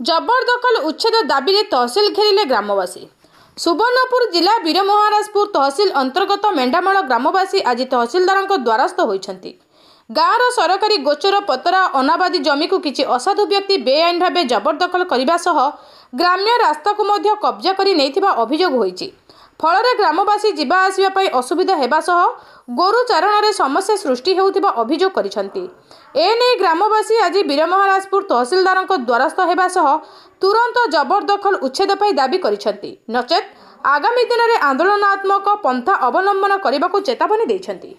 जबरदखल उच्छेद दाबी में तहसिल घेरिले ग्रामवासी। सुवर्णपुर जिला वीरमहाराजपुर तहसिल अंतर्गत मेंढामाल ग्रामवासी आज तहसिलदार द्वारस्थ होइछन्ति। गाँवर सरकारी गोचर पतरा अनाबादी जमी को किछि असाधु व्यक्ति बेआईन भाव जबरदखल करने सह ग्राम्य रास्ता को मध्य कब्जा करि नेइथिबा अभियोग होइछि। फल ग्रामवासी जीवा आसवा असुविधा हेबा सह गोरु चारण समस्या सृष्टि हेउथिबा अभियोग करिसन्ति। एने ग्रामवासी आज वीरमहाराजपुर तहसिलदार द्वारस्थ हेबा सह तुरंत जबरदखल उच्छेद पाई दाबी करिसन्ति, नचेत आगामी दिन में आंदोलनात्मक पंथा अवलंबन करने को चेतावनी दैछन्ति।